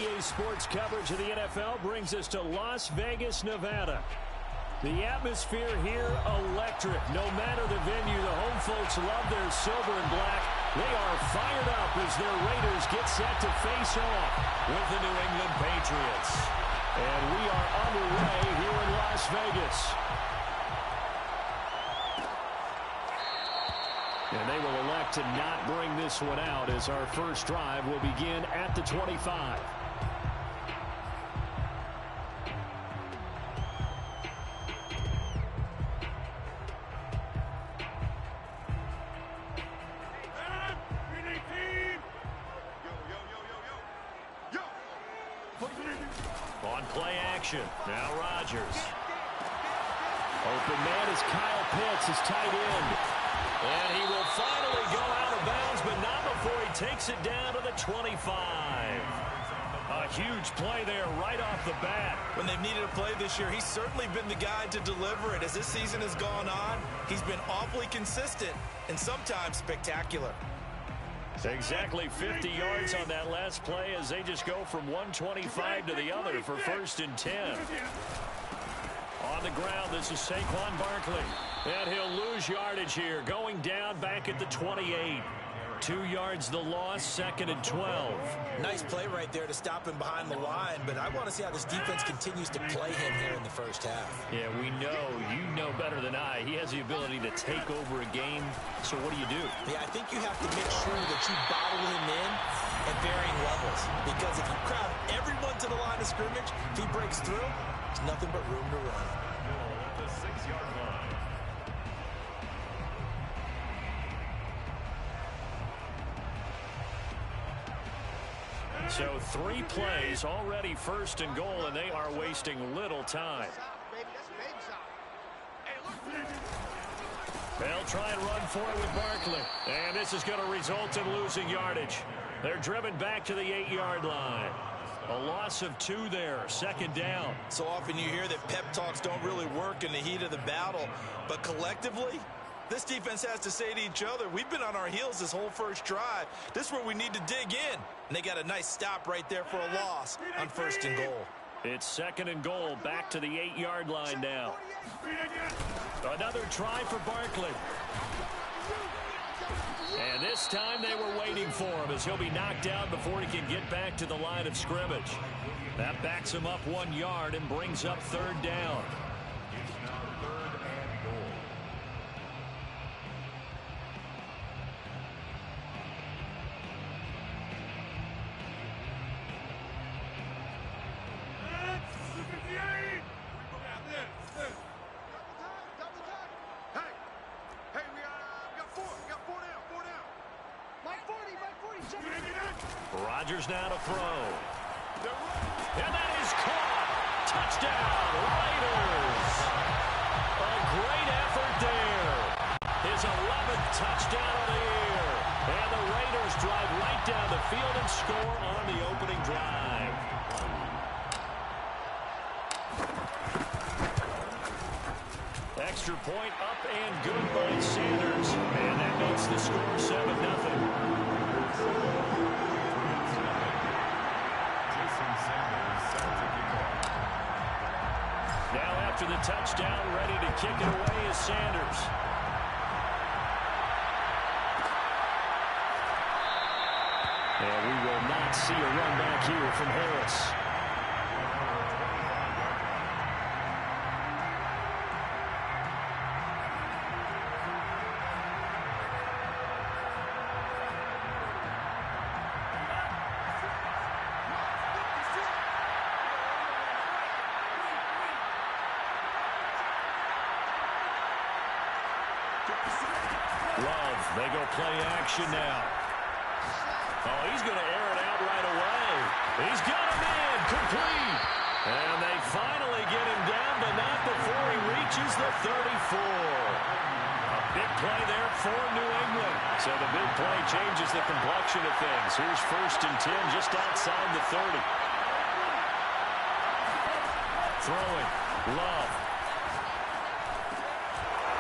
NBA sports coverage of the NFL brings us to Las Vegas, Nevada. The atmosphere here, electric. No matter the venue, the home folks love their silver and black. They are fired up as their Raiders get set to face off with the New England Patriots. And we are underway here in Las Vegas. And they will elect to not bring this one out as our first drive will begin at the 25. On play action, now Rodgers. Open man is Kyle Pitts, his tight end. And he will finally go out of bounds, but not before he takes it down to the 25. A huge play there right off the bat. When they've needed a play this year, he's certainly been the guy to deliver it. As this season has gone on, he's been awfully consistent and sometimes spectacular. Exactly 50 yards on that last play as they just go from 125 to the other for 1st and 10. On the ground, this is Saquon Barkley. And he'll lose yardage here, going down back at the 28. 2 yards the loss, 2nd and 12. Nice play right there to stop him behind the line, but I want to see how this defense continues to play him here in the first half. Yeah, we know, you know better than I, he has the ability to take over a game. So what do you do? Yeah, I think you have to make sure that you bottle him in at varying levels, because if you crowd everyone to the line of scrimmage, if he breaks through, there's nothing but room to run. The 6-yard line. So 3 plays, already 1st and goal, and they are wasting little time. They'll try and run for it with Barkley. And this is going to result in losing yardage. They're driven back to the 8-yard line. A loss of 2 there, 2nd down. So often you hear that pep talks don't really work in the heat of the battle, but collectively, this defense has to say to each other, we've been on our heels this whole first drive. This is where we need to dig in. And they got a nice stop right there for a loss on 1st and goal. It's 2nd and goal, back to the 8-yard line now. Another try for Barkley. And this time they were waiting for him as he'll be knocked down before he can get back to the line of scrimmage. That backs him up 1 yard and brings up 3rd down. Rodgers now to throw. And that is caught. Touchdown, Raiders. A great effort there. His 11th touchdown of the year. And the Raiders drive right down the field and score on the opening drive. Extra point up and good by Sanders. And that makes the score 7-0. Now after the touchdown, ready to kick it away is Sanders. And we will not see a run back here from Harris. Love, they go play action now. Oh, he's going to air it out right away. He's got him in, complete. And they finally get him down, but not before he reaches the 34. A big play there for New England. So the big play changes the complexion of things. Here's 1st and 10 just outside the 30. Throwing, Love.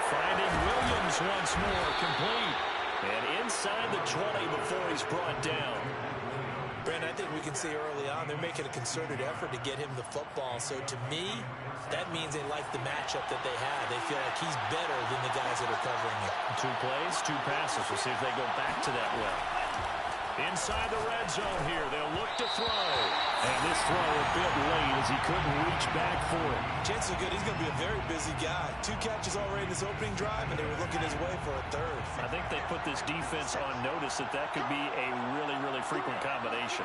Finding Williams once more, complete. And inside the 20 before he's brought down. Brandon, I think we can see early on they're making a concerted effort to get him the football. So to me, that means they like the matchup that they have. They feel like he's better than the guys that are covering him. 2 plays, 2 passes. We'll see if they go back to that well. Inside the red zone here, they'll look to throw. And this throw a bit late as he couldn't reach back for it. Chances are good he's going to be a very busy guy. 2 catches already in this opening drive, and they were looking his way for a 3rd. I think they put this defense on notice that that could be a really, really frequent combination.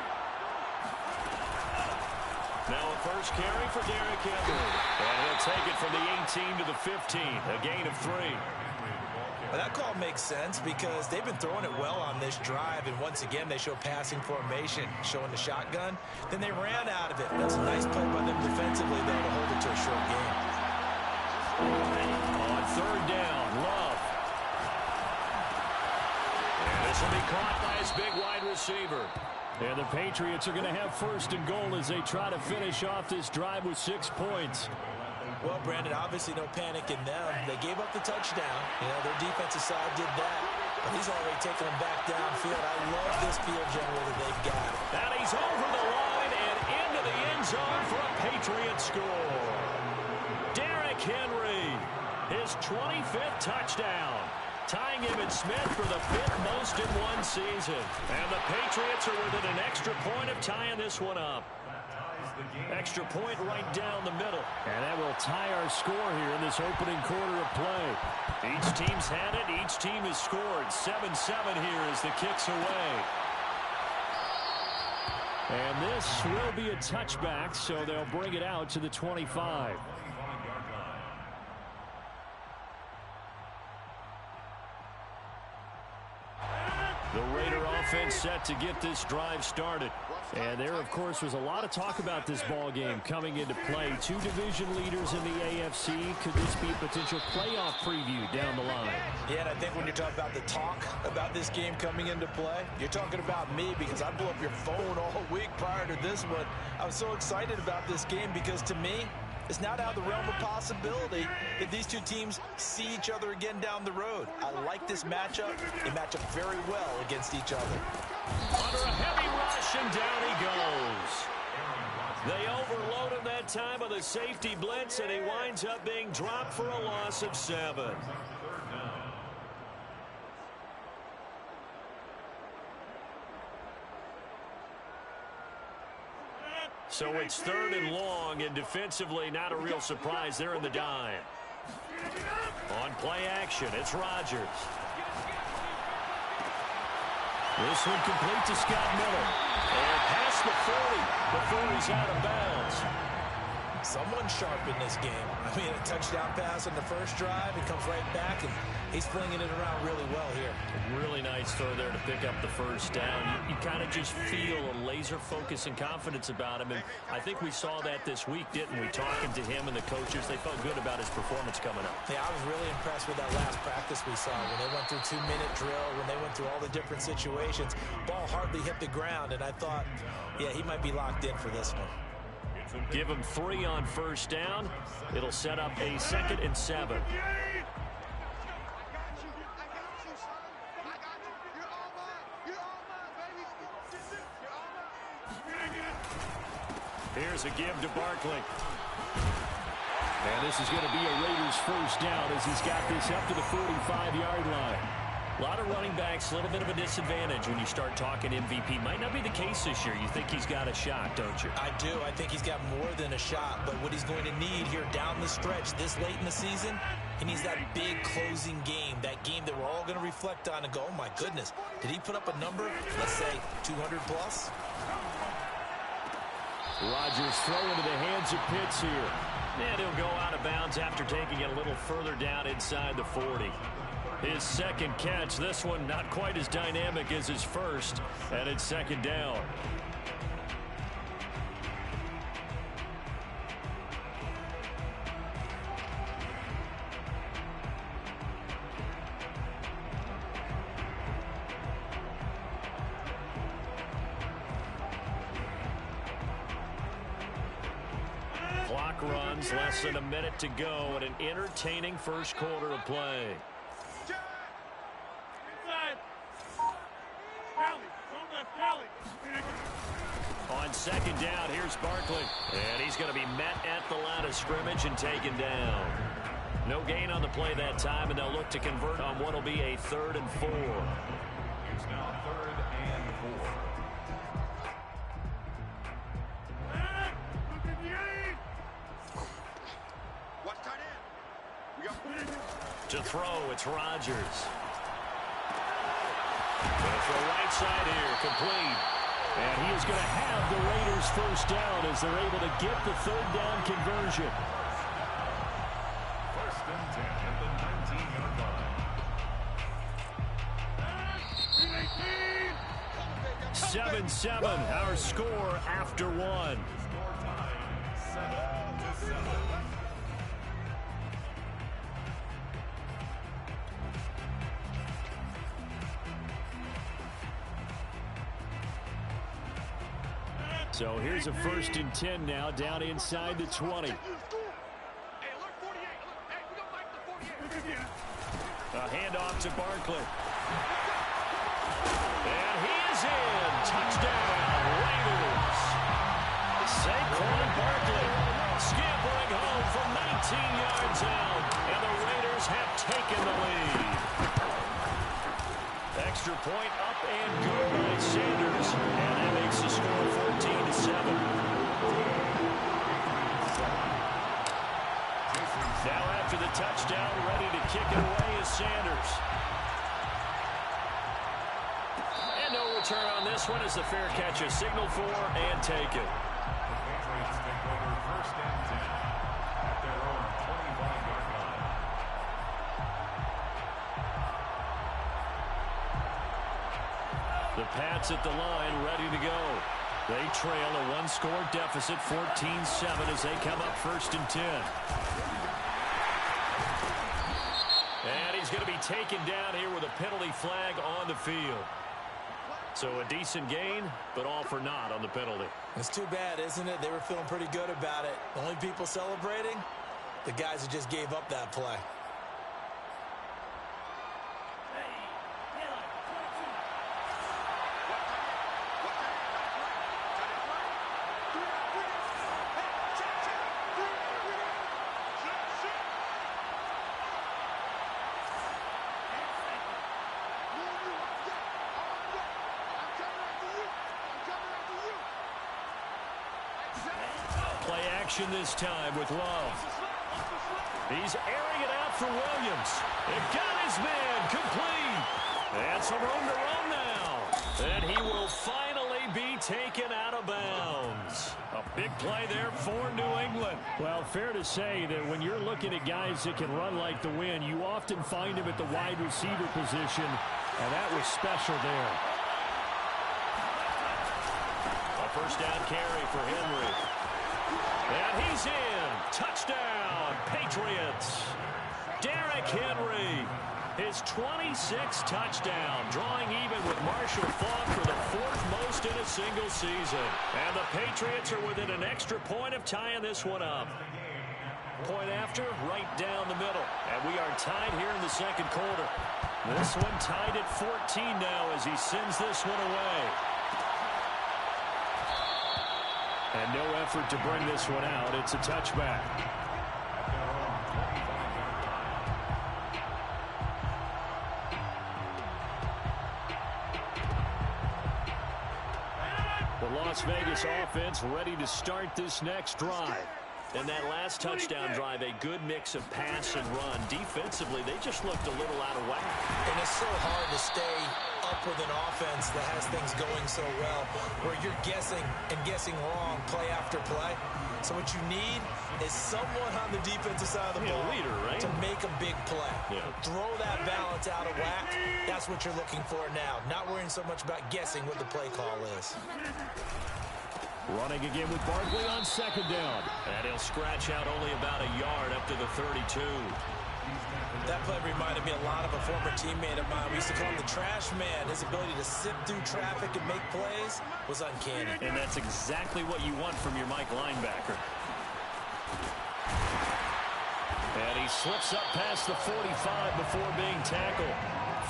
Now a first carry for Derrick Henry. And he'll take it from the 18 to the 15, a gain of 3. Well, that call makes sense because they've been throwing it well on this drive, and once again they show passing formation, showing the shotgun. Then they ran out of it. That's a nice play by them defensively, though, to hold it to a short game. On 3rd down, Love. And this will be caught by his big wide receiver. And the Patriots are going to have 1st and goal as they try to finish off this drive with 6 points. Well, Brandon, obviously no panic in them. They gave up the touchdown. You know, their defensive side did that. But he's already taking them back downfield. I love this field general that they've got. And he's over the line and into the end zone for a Patriot score. Derrick Henry, his 25th touchdown. Tying him and Smith for the 5th most in one season. And the Patriots are within an extra point of tying this one up. Extra point right down the middle. And that will tie our score here in this opening quarter of play. Each team's had it. Each team has scored. 7-7 here as the kick's away. And this will be a touchback, so they'll bring it out to the 25. The Raider offense set to get this drive started. And there, of course, was a lot of talk about this ball game coming into play. 2 division leaders in the AFC. Could this be a potential playoff preview down the line? Yeah, and I think when you're talking about the talk about this game coming into play, you're talking about me because I blew up your phone all week prior to this one. I was so excited about this game because, to me, it's not out of the realm of possibility that these 2 teams see each other again down the road. I like this matchup. They match up very well against each other. Under a heavy rush, and down he goes. They overload him that time with a safety blitz, and he winds up being dropped for a loss of 7. So it's 3rd and long, and defensively not a real surprise. They're in the dime. On play action, it's Rodgers. This one complete to Scott Miller. And past the 40. The 40's out of bounds. Someone sharp in this game. I mean, a touchdown pass on the first drive. He comes right back, and he's flinging it around really well here. Really nice throw there to pick up the first down. You kind of just feel a laser focus and confidence about him, and I think we saw that this week, didn't we? Talking to him and the coaches, they felt good about his performance coming up. Yeah, I was really impressed with that last practice we saw when they went through 2-minute drill, when they went through all the different situations. Ball hardly hit the ground, and I thought, yeah, he might be locked in for this one. Give him 3 on first down. It'll set up a 2nd and 7. Here's a give to Barkley. And this is going to be a Raiders first down as he's got this up to the 45-yard line. A lot of running backs, a little bit of a disadvantage when you start talking MVP. Might not be the case this year. You think he's got a shot, don't you? I do. I think he's got more than a shot. But what he's going to need here down the stretch this late in the season, he needs that big closing game. That game that we're all going to reflect on and go, oh, my goodness. Did he put up a number, let's say, 200 plus? Rodgers throw into the hands of Pitts here. And he'll go out of bounds after taking it a little further down inside the 40. His 2nd catch, this one not quite as dynamic as his first, and it's 2nd down. Clock runs, less than a minute to go, and an entertaining first quarter of play. Here's Barkley. And he's going to be met at the line of scrimmage and taken down. No gain on the play that time, and they'll look to convert on what will be a 3rd and 4. It's now 3rd and 4. To throw, it's Rodgers. Going to throw right side here, complete. And he is going to have the Raiders first down as they're able to get the 3rd down conversion. 1st and 10 at the 19-yard line. 7-7, our score after one. Score time, 7-7. So here's a 1st and 10 now, down inside the 20. A handoff to Barkley. And he is in. Touchdown, Raiders. Saquon Barkley scampering home from 19 yards out. And the Raiders have taken the lead. Extra point up and good by Sanders. And that makes the score 14-7. Now after the touchdown, ready to kick it away is Sanders. And no return on this one as the fair catch is signaled for and taken. The Patriots take over 1st and 10 at their own 25-yard line. The Pats at the line, ready to go. They trail a 1-score deficit, 14-7 as they come up 1st and 10. And he's going to be taken down here with a penalty flag on the field. So a decent gain, but all for naught on the penalty. It's too bad, isn't it? They were feeling pretty good about it. The only people celebrating, the guys who just gave up that play. Play action this time with Love. He's airing it out for Williams. It got his man complete. And some room to run now. And he will finally be taken out of bounds. A big play there for New England. Well, fair to say that when you're looking at guys that can run like the wind, you often find him at the wide receiver position. And that was special there. A 1st down carry for Henry. And he's in. Touchdown, Patriots. Derrick Henry, his 26th touchdown, drawing even with Marshall Faulk for the 4th most in a single season. And the Patriots are within an extra point of tying this one up. Point after, right down the middle. And we are tied here in the 2nd quarter. This one tied at 14 now as he sends this one away. And no effort to bring this one out. It's a touchback. The Las Vegas offense ready to start this next drive. And that last touchdown drive, a good mix of pass and run. Defensively, they just looked a little out of whack. And it's so hard to stay up with an offense that has things going so well, where you're guessing and guessing wrong play after play. So what you need is someone on the defensive side of the ball leader, right? to make a big play. Yeah. Throw that balance out of whack. That's what you're looking for now. Not worrying so much about guessing what the play call is. Running again with Barkley on 2nd down. And he'll scratch out only about a yard up to the 32. That play reminded me a lot of a former teammate of mine. We used to call him the trash man. His ability to sift through traffic and make plays was uncanny. And that's exactly what you want from your Mike linebacker. And he slips up past the 45 before being tackled.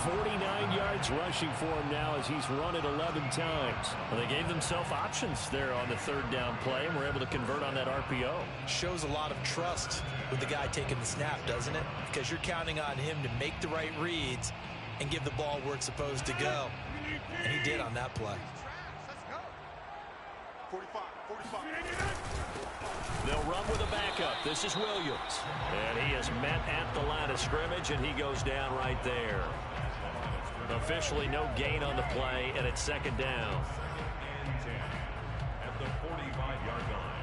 49 yards rushing for him now as he's run it 11 times. Well, they gave themselves options there on the third down play and were able to convert on that RPO. Shows a lot of trust with the guy taking the snap, doesn't it? Because you're counting on him to make the right reads and give the ball where it's supposed to go. And he did on that play. 45. They'll run with a backup. This is Williams. And he is met at the line of scrimmage, and he goes down right there. Officially no gain on the play, and it's second down. And 10 at the 45-yard line.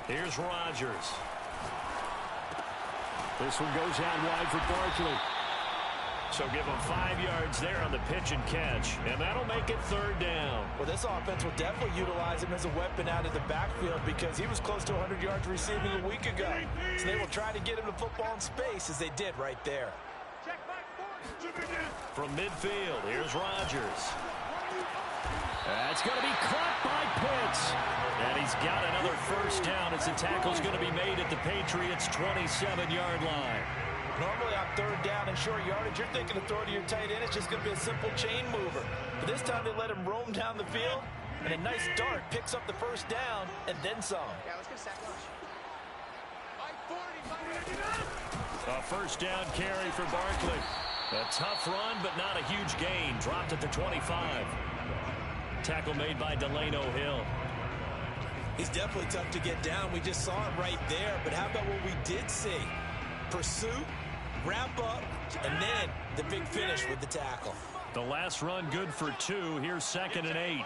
Here's Rodgers. This one goes out wide for Barkley. So give him 5 yards there on the pitch and catch, and that'll make it third down. Well, this offense will definitely utilize him as a weapon out of the backfield because he was close to 100 yards receiving a week ago. So they will try to get him the football in space as they did right there. From midfield, here's Rodgers. That's going to be caught by Pitts. And he's got another first down as the tackle's going to be made at the Patriots' 27-yard line. Normally on third down and short yardage, you're thinking to throw to your tight end. It's just going to be a simple chain mover. But this time they let him roam down the field, and a nice dart picks up the first down and then some. Yeah, let's get a sack lunch. A first down carry for Barkley. A tough run, but not a huge gain. Dropped at the 25. Tackle made by Delano Hill. He's definitely tough to get down. We just saw it right there. But how about what we did see? Pursuit, wrap up, and then the big finish with the tackle. The last run good for 2. Here's 2nd and 8.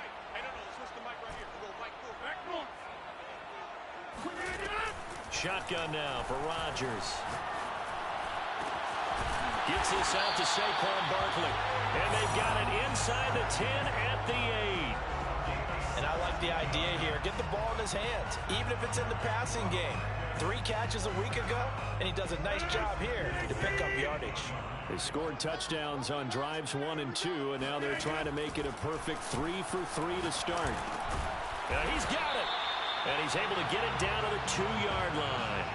Shotgun now for Rodgers. Gets this out to Saquon Barkley. And they've got it inside the 10 at the 8. And I like the idea here. Get the ball in his hands, even if it's in the passing game. 3 catches a week ago, and he does a nice job here to pick up yardage. They scored touchdowns on drives 1 and 2, and now they're trying to make it a perfect 3 for 3 to start. He's got it. And he's able to get it down to the 2-yard line.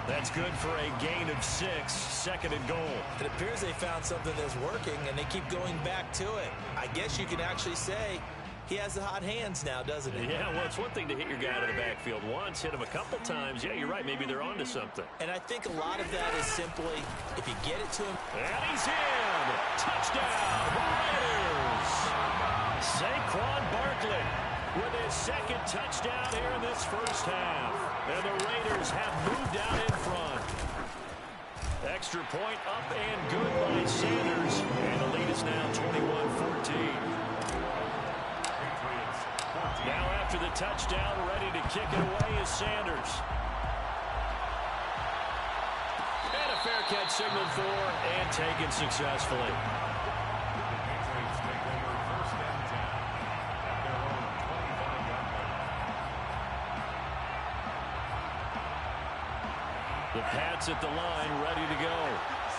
That's good for a gain of 6, 2nd and goal. It appears they found something that's working, and they keep going back to it. I guess you can actually say he has the hot hands now, doesn't he? Yeah, well, it's one thing to hit your guy out of the backfield once, hit him a couple times. Yeah, you're right. Maybe they're onto something. And I think a lot of that is simply if you get it to him. And he's in. Touchdown, Raiders. Saquon Barkley with his 2nd touchdown here in this first half. And the Raiders have moved out in front. Extra point up and good by Sanders. And the lead is now 21-14. Now after the touchdown, ready to kick it away is Sanders. And a fair catch signaled for and taken successfully. Patriots take over 1st and 10 at their own 25-yard line. The Pats at the line, ready to go.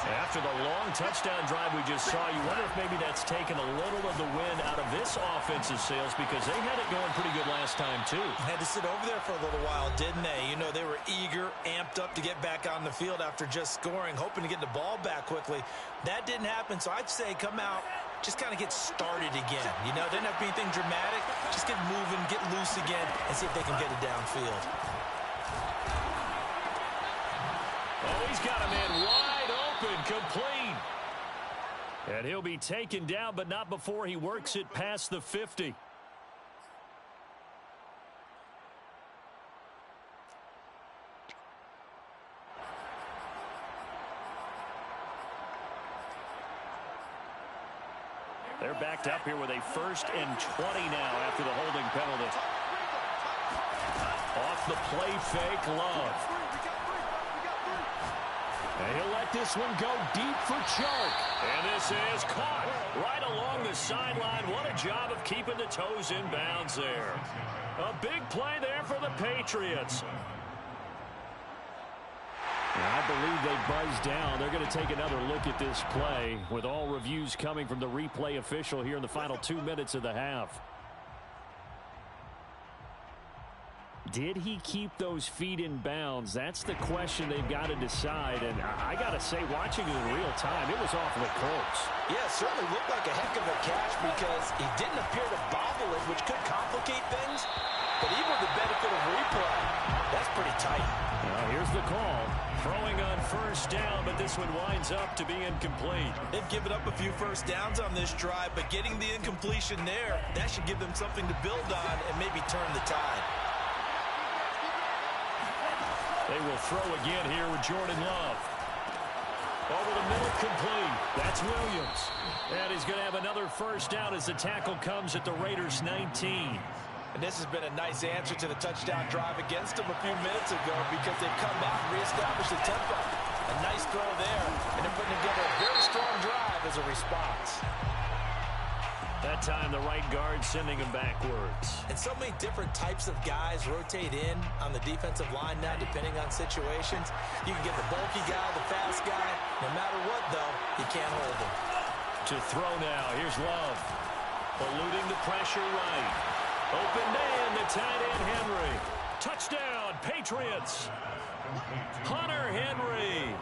After the long touchdown drive we just saw, you wonder if maybe that's taken a little of the wind out of this offensive sails because they had it going pretty good last time, too. Had to sit over there for a little while, didn't they? You know, they were eager, amped up to get back on the field after just scoring, hoping to get the ball back quickly. That didn't happen, so I'd say come out, just kind of get started again. You know, didn't have to be anything dramatic. Just get moving, get loose again, and see if they can get it downfield. Oh, he's got a man wide open, complete. And he'll be taken down, but not before he works it past the 50. They're backed up here with a 1st and 20 now after the holding penalty. Off the play fake, Love. And he'll let this one go deep for Chark. And this is caught right along the sideline. What a job of keeping the toes in bounds there. A big play there for the Patriots. I believe they buzzed down. They're going to take another look at this play with all reviews coming from the replay official here in the final 2 minutes of the half. Did he keep those feet in bounds? That's the question they've got to decide. And I got to say, watching it in real time, it was awfully close. Yeah, it certainly looked like a heck of a catch because he didn't appear to bobble it, which could complicate things. But even with the benefit of replay, that's pretty tight. Well, here's the call. Throwing on first down, but this one winds up to be incomplete. They've given up a few first downs on this drive, but getting the incompletion there, that should give them something to build on and maybe turn the tide. They will throw again here with Jordan Love. Over the middle, complete. That's Williams. And he's going to have another first down as the tackle comes at the Raiders' 19. And this has been a nice answer to the touchdown drive against them a few minutes ago because they've come back and reestablished the tempo. A nice throw there, and they're putting together a very strong drive as a response. That time, the right guard sending him backwards. And so many different types of guys rotate in on the defensive line now, depending on situations. You can get the bulky guy, the fast guy. No matter what, though, you can't hold him. To throw now, here's Love. Eluding the pressure right. Open man, the tight end Henry. Touchdown, Patriots. Hunter Henry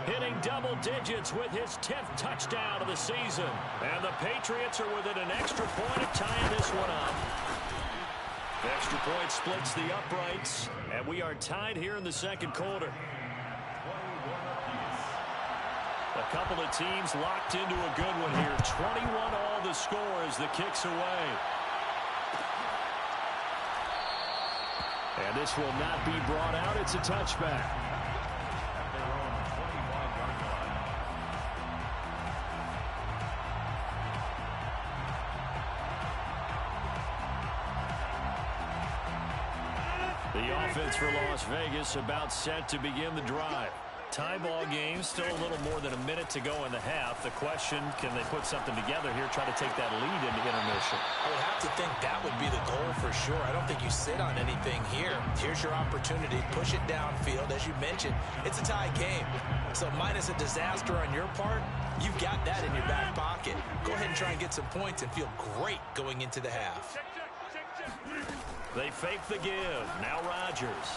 hitting double digits with his 10th touchdown of the season. And the Patriots are within an extra point of tying this one up. The extra point splits the uprights, and we are tied here in the second quarter. A couple of teams locked into a good one here. 21 all the score as the kick's away. And this will not be brought out. It's a touchback. The offense for Las Vegas about set to begin the drive. Tie ball game, still a little more than a minute to go in the half. The question, can they put something together here, try to take that lead into intermission? I would have to think that would be the goal for sure. I don't think you sit on anything here. Here's your opportunity. Push it downfield. As you mentioned, it's a tie game. So minus a disaster on your part, you've got that in your back pocket. Go ahead and try and get some points and feel great going into the half. They fake the give. Now Rodgers.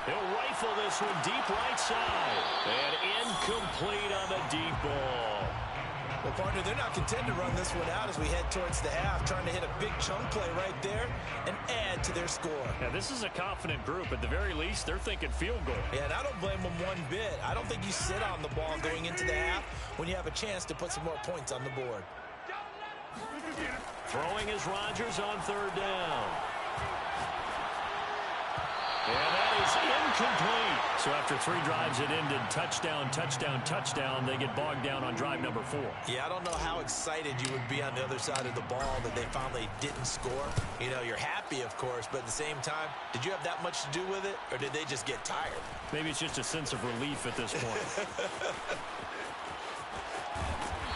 He'll rifle this one deep right side. And incomplete on the deep ball. Well, partner, they're not content to run this one out as we head towards the half, trying to hit a big chunk play right there and add to their score. Now, this is a confident group. At the very least, they're thinking field goal. Yeah, and I don't blame them one bit. I don't think you sit on the ball going into the half when you have a chance to put some more points on the board. Throwing is Rodgers on third down. And that is incomplete. So after 3 drives it ended touchdown, touchdown, touchdown. They get bogged down on drive number 4. Yeah, I don't know how excited you would be on the other side of the ball that they finally didn't score. You know, you're happy, of course, but at the same time, did you have that much to do with it, or did they just get tired? Maybe it's just a sense of relief at this point.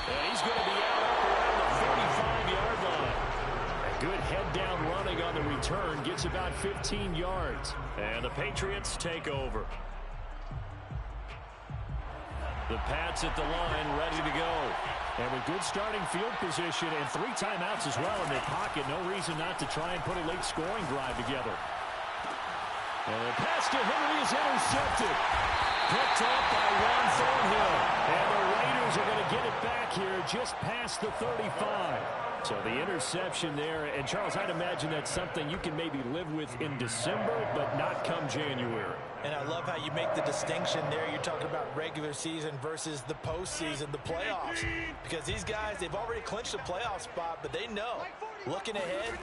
And he's going to be out around the 35-yard line. Good head-down running on the return. Gets about 15 yards. And the Patriots take over. The Pats at the line, ready to go. And with good starting field position and 3 timeouts as well in their pocket, no reason not to try and put a late scoring drive together. And the pass to Henry is intercepted. Picked up by Juan Thornhill. And the Raiders are going to get it back here just past the 35. So the interception there, and Charles, I'd imagine that's something you can maybe live with in December, but not come January. And I love how you make the distinction there. You're talking about regular season versus the postseason, the playoffs. Because these guys, they've already clinched a playoff spot, but they know, looking ahead,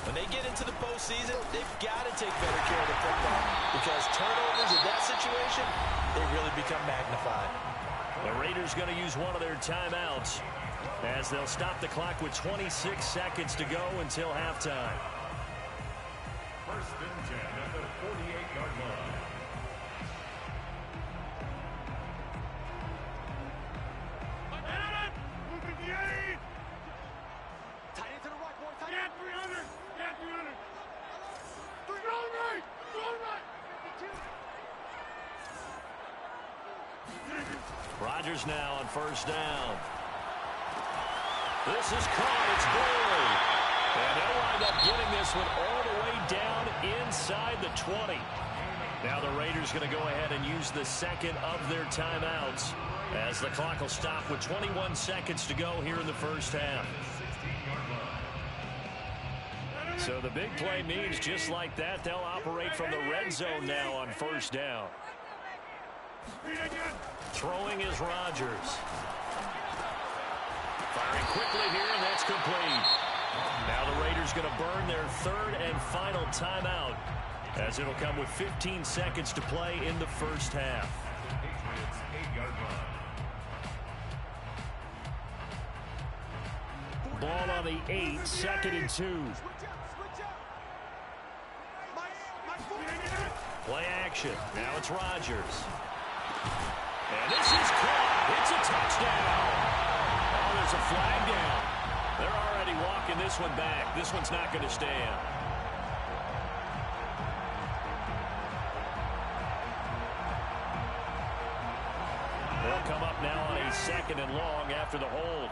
when they get into the postseason, they've got to take better care of the football. Because turnovers in that situation, they really become magnified. The Raiders going to use one of their timeouts, as they'll stop the clock with 26 seconds to go until halftime. First and 10 at the 48-yard line. Tight end to the right, boy. Tight end. 300. Yeah, 300. Going right. Going right. 52. Raiders now on first down. This is caught. It's Boyd. And they'll wind up getting this one all the way down inside the 20. Now the Raiders going to go ahead and use the second of their timeouts as the clock will stop with 21 seconds to go here in the first half. So the big play means just like that, they'll operate from the red zone now on first down. Throwing is Rodgers. Firing quickly here, and that's complete. Now the Raiders going to burn their third and final timeout as it'll come with 15 seconds to play in the first half. Ball on the 8, 2nd and 2. Play action. Now it's Rodgers. And this is caught. It's a touchdown. Oh, there's a flag down. They're already walking this one back. This one's not going to stand. They'll come up now on a 2nd and long after the hold.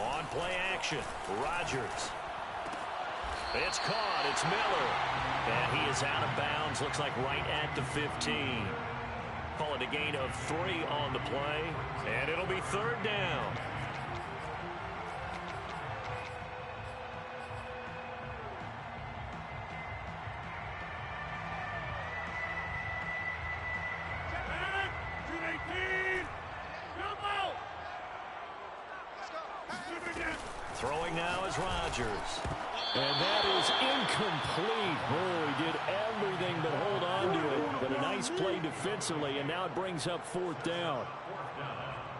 On play action, Rodgers. It's caught. It's Miller. And he is out of bounds. Looks like right at the 15. Call it a gain of 3 on the play. And it'll be third down. Throwing now is Rodgers. And that is incomplete. Oh, he did everything but hold on to it. But a nice play defensively, and now it brings up fourth down.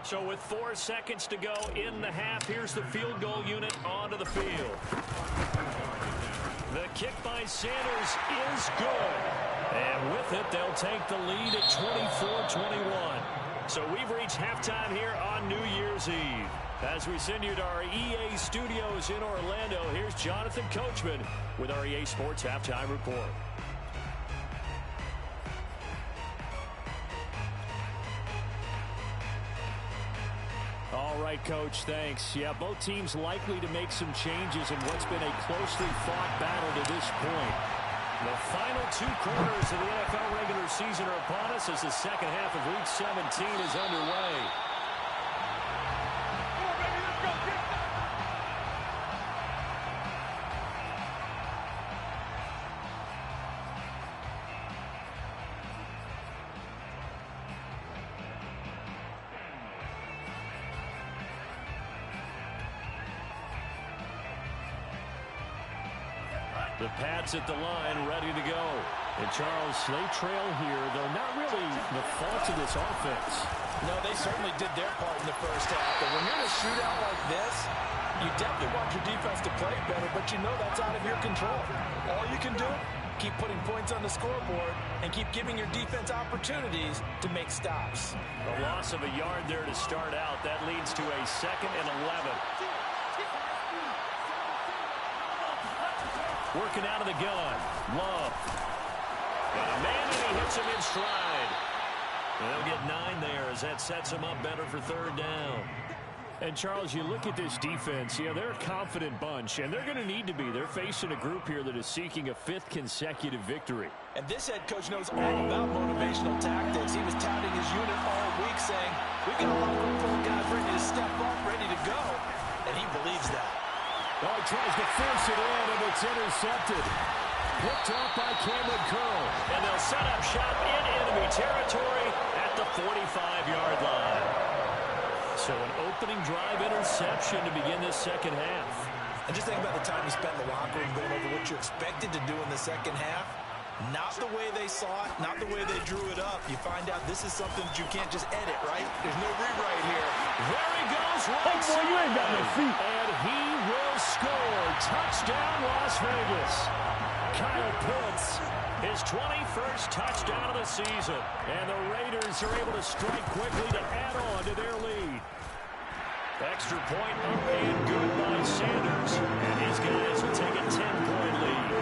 So with 4 seconds to go in the half, here's the field goal unit onto the field. The kick by Sanders is good. And with it, they'll take the lead at 24-21. So we've reached halftime here on New Year's Eve. As we send you to our EA studios in Orlando, here's Jonathan Coachman with our EA Sports Halftime Report. All right, Coach, thanks. Yeah, both teams likely to make some changes in what's been a closely fought battle to this point. The final 2 quarters of the NFL regular season are upon us as the second half of Week 17 is underway. The Pats at the line, ready to go. And Charles, they trail here, though not really the fault of this offense. No, they certainly did their part in the first half. But when you're in a shootout like this, you definitely want your defense to play better, but you know that's out of your control. All you can do, keep putting points on the scoreboard and keep giving your defense opportunities to make stops. A loss of a yard there to start out. That leads to a 2nd and 11. Working out of the gun. Love. Got a man, and he hits him in stride. They'll get 9 there as that sets him up better for third down. And, Charles, you look at this defense, yeah, they're a confident bunch, and they're going to need to be. They're facing a group here that is seeking a 5th consecutive victory. And this head coach knows all about motivational tactics. He was touting his unit all week saying, we've got a lot of full guys ready to step up, ready to go. And he believes that. Oh, he tries to force it in, and it's intercepted. Picked off by Cameron Curl. And they'll set up shop in enemy territory at the 45-yard line. So an opening drive interception to begin this second half. And just think about the time you spent in the locker room going over what you expected to do in the second half. Not the way they saw it, not the way they drew it up. You find out this is something that you can't just edit, right? There's no rewrite here. There he goes, right side. You ain't got no feet. And he will score. Touchdown, Las Vegas. Kyle Pitts, his 21st touchdown of the season. And the Raiders are able to strike quickly to add on to their lead. Extra point up and good by Sanders. And his guys will take a 10-point lead.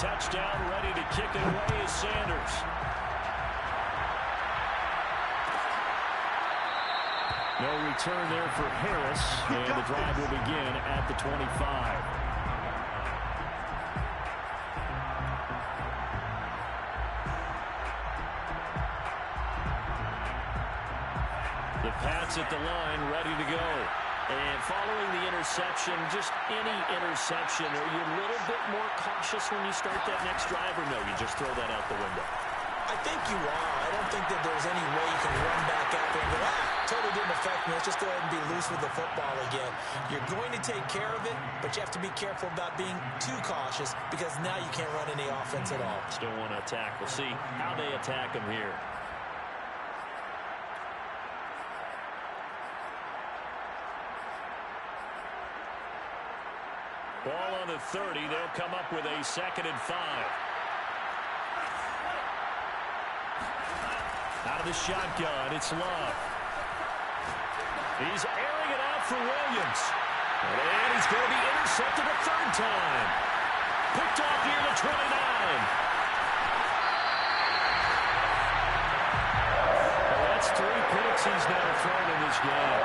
touchdown, ready to kick it away is Sanders. No return there for Harris, and the drive will begin at the 25. The Pats at the line, ready to go. And following the interception, just any interception, are you a little bit more cautious when you start that next drive, or no, you just throw that out the window? I think you are. I don't think that there's any way you can run back out there and go, totally didn't affect me. Let's just go ahead and be loose with the football again. You're going to take care of it, but you have to be careful about being too cautious because now you can't run any offense at all. Still want to attack. We'll see how they attack him here. Ball on the 30. They'll come up with a 2nd and 5. Out of the shotgun, it's Love. He's airing it out for Williams. And he's going to be intercepted a 3rd time. Picked off near the 29. Well, that's 3 picks he's now thrown in this game.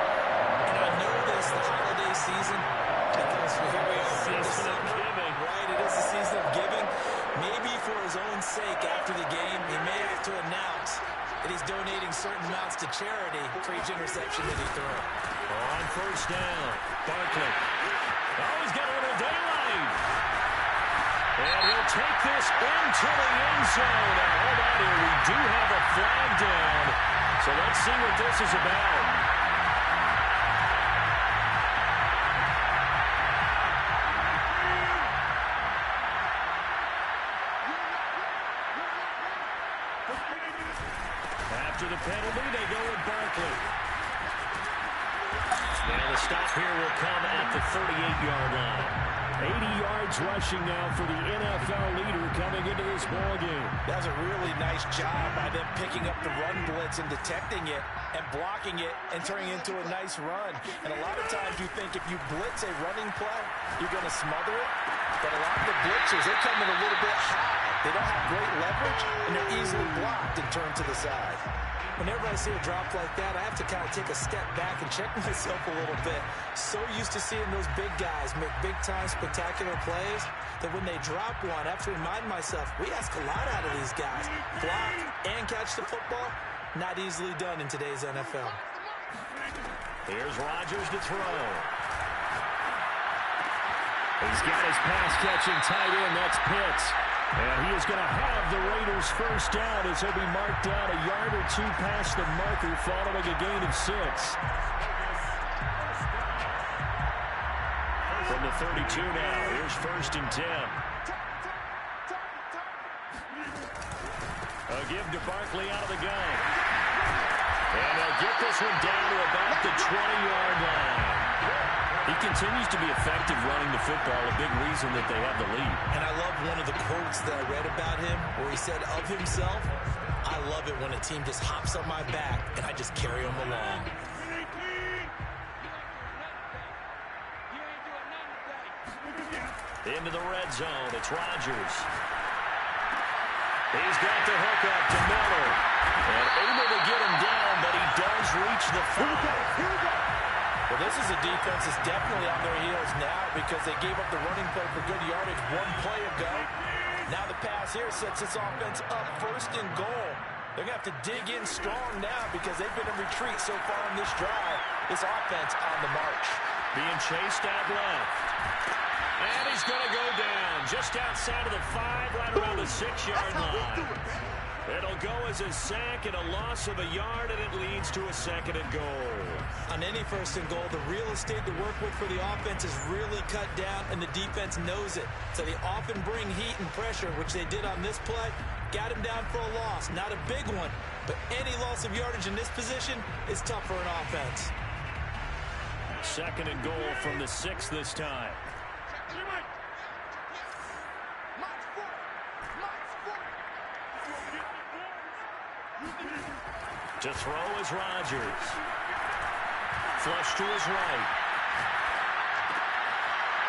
And I know this, the holiday season, because here we are in December, right? It is the season of giving. Maybe for his own sake after the game, he may have to announce that he's donating certain amounts to charity for each interception that he threw. On 1st down, Barkley. Oh, he's got a little daylight. And he'll take this into the end zone. Now, hold on here. We do have a flag down. So let's see what this is about. After the penalty, they go with Barkley. Now the stop here will come at the 38-yard line. 80 yards rushing now for the NFL leader coming into this ballgame. That was a really nice job by them picking up the run blitz and detecting it and blocking it and turning it into a nice run. And a lot of times you think if you blitz a running play, you're going to smother it. But a lot of the blitzers, they come in a little bit high. They don't have great leverage, and they're easily blocked and turned to the side. Whenever I see a drop like that, I have to kind of take a step back and check myself a little bit. So used to seeing those big guys make big-time spectacular plays that when they drop one, I have to remind myself, we ask a lot out of these guys. Block and catch the football, not easily done in today's NFL. Here's Rodgers to throw. He's got his pass-catching tight end. That's Pitts. And he is going to have the Raiders' 1st down as he'll be marked down a yard or 2 past the marker following a gain of 6. From the 32 now, here's 1st and 10. A give to Barkley out of the gun. And they'll get this one down to about the 20-yard line. He continues to be effective running the football, a big reason that they have the lead. And I love one of the quotes that I read about him where he said of himself, I love it when a team just hops on my back and I just carry them along. Into the red zone, it's Rodgers. He's got the hook up to Miller. And able to get him down, but he does reach the 5. Well, this is a defense that's definitely on their heels now because they gave up the running play for good yardage 1 play ago. Now the pass here sets this offense up 1st and goal. They're going to have to dig in strong now because they've been in retreat so far in this drive. This offense on the march. Being chased out left. And he's going to go down just outside of the 5, right around the 6-yard line. It'll go as a sack and a loss of a yard, and it leads to a 2nd and goal. On any 1st and goal, the real estate to work with for the offense is really cut down, and the defense knows it. So they often bring heat and pressure, which they did on this play. Got him down for a loss. Not a big one, but any loss of yardage in this position is tough for an offense. 2nd and goal from the 6 this time. To throw is Rodgers. Flush to his right.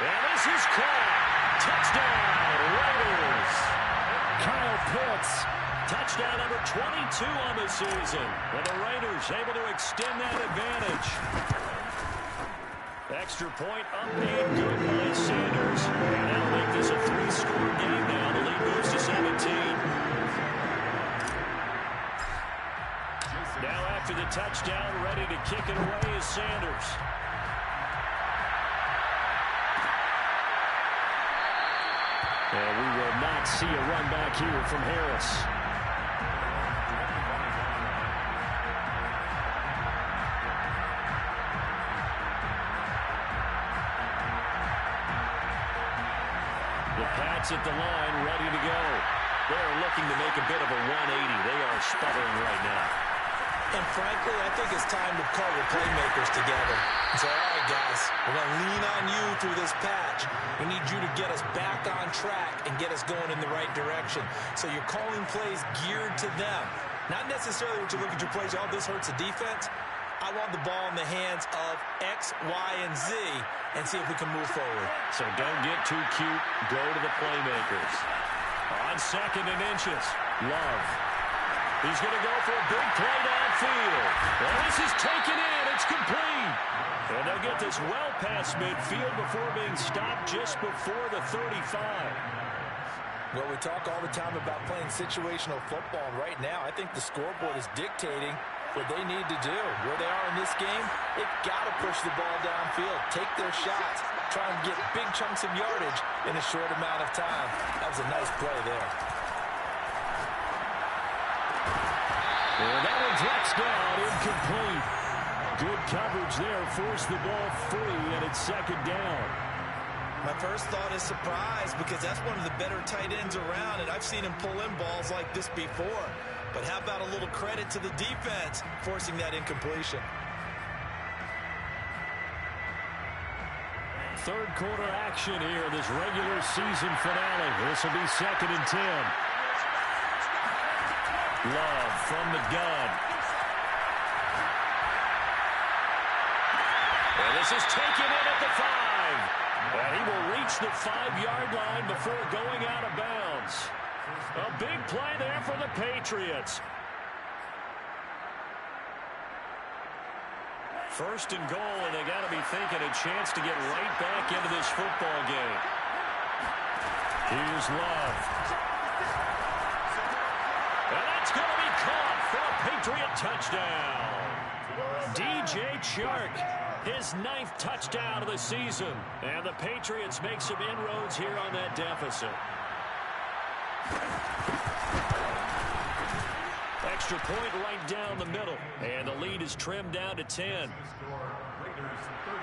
And this is caught. Touchdown, Raiders. Kyle Pitts. Touchdown number 22 on the season. And the Raiders able to extend that advantage. Extra point up and good by Sanders. That'll make this a 3-score game now. The lead moves to 17. Now after the touchdown, ready to kick it away is Sanders. And we will not see a run back here from Harris. The Pats at the line, ready to go. They're looking to make a bit of a 180. They are sputtering right now. And frankly, I think it's time to call your playmakers together and say, all right, guys, we're going to lean on you through this patch. We need you to get us back on track and get us going in the right direction. So you're calling plays geared to them. Not necessarily what you look at your plays, oh, this hurts the defense. I want the ball in the hands of X, Y, and Z and see if we can move forward. So don't get too cute. Go to the playmakers. On 2nd and inches, Love. He's going to go for a big play downfield. And this is taken in. It's complete. And they'll get this well past midfield before being stopped just before the 35. Well, we talk all the time about playing situational football. Right now, I think the scoreboard is dictating what they need to do. Where they are in this game, they've got to push the ball downfield, take their shots, try and get big chunks of yardage in a short amount of time. That was a nice play there. And that one drops down, incomplete. Good coverage there, forced the ball free, and it's 2nd down. My first thought is surprise because that's one of the better tight ends around, and I've seen him pull in balls like this before. But how about a little credit to the defense forcing that incompletion? Third quarter action here, this regular season finale. This will be 2nd and 10. Love from the gun. And this is taken in at the 5. And he will reach the 5-yard line before going out of bounds. A big play there for the Patriots. 1st and goal, and they got to be thinking a chance to get right back into this football game. Here's Love. And that's going to be caught for a Patriot touchdown. DJ Chark, his 9th touchdown of the season. And the Patriots make some inroads here on that deficit. Extra point right down the middle. And the lead is trimmed down to 10. Raiders 38,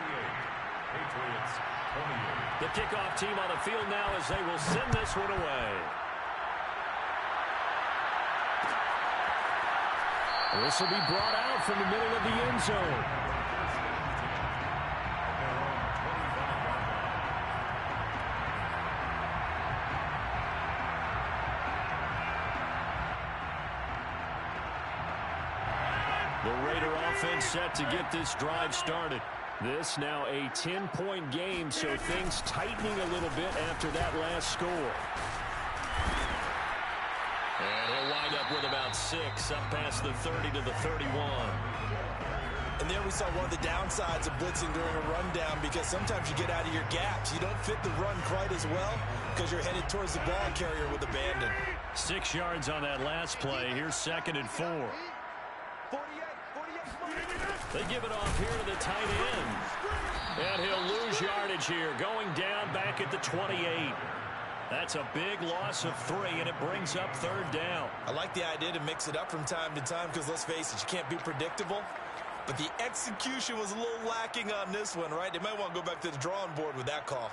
Patriots 28. The kickoff team on the field now as they will send this one away. This will be brought out from the middle of the end zone. The Raider offense set to get this drive started. This now a 10-point game, so things tightening a little bit after that last score. And he'll wind up with about 6 up past the 30 to the 31. And there we saw one of the downsides of blitzing during a rundown because sometimes you get out of your gaps. You don't fit the run quite as well because you're headed towards the ball carrier with abandon. 6 yards on that last play. Here's 2nd and 4. They give it off here to the tight end. And he'll lose yardage here, going down back at the 28. That's a big loss of 3, and it brings up 3rd down. I like the idea to mix it up from time to time because, let's face it, you can't be predictable. But the execution was a little lacking on this one, right? They might want to go back to the drawing board with that call.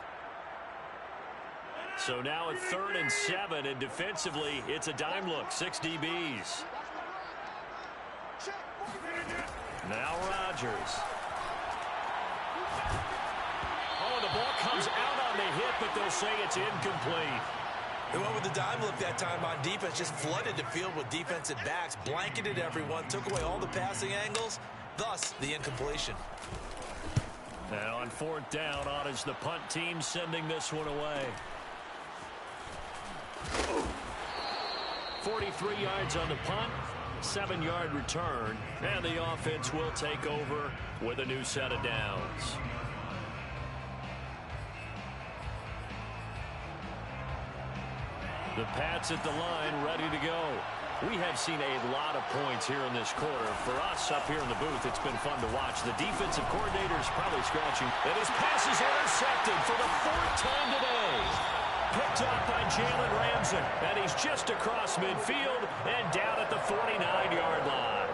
So now at 3rd and 7, and defensively, it's a dime look, 6 DBs. Now Rodgers. Oh, the ball comes out on the hit, but they'll say it's incomplete. They went with the dime look that time on defense, just flooded the field with defensive backs, blanketed everyone, took away all the passing angles, thus the incompletion. Now on 4th down, on is the punt team sending this one away. 43 yards on the punt, 7-yard return, and the offense will take over with a new set of downs. The Pats at the line, ready to go. We have seen a lot of points here in this quarter. For us up here in the booth, it's been fun to watch. The defensive coordinator is probably scratching. And his pass is intercepted for the 4th time today. Picked up by Jalen Ramsey. And he's just across midfield and down at the 49-yard line.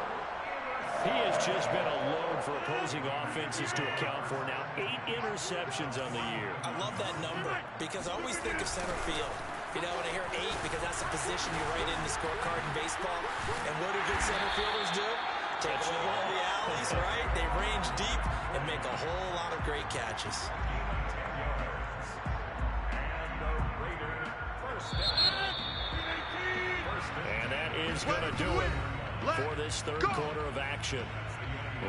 He has just been a load for opposing offenses to account for. Now 8 interceptions on the year. I love that number because I always think of center field. You know, when I hear 8, because that's the position you write in the scorecard in baseball. And what do good center fielders do? Take over all the alleys, right? They range deep and make a whole lot of great catches. And that is going to do it for this third quarter of action.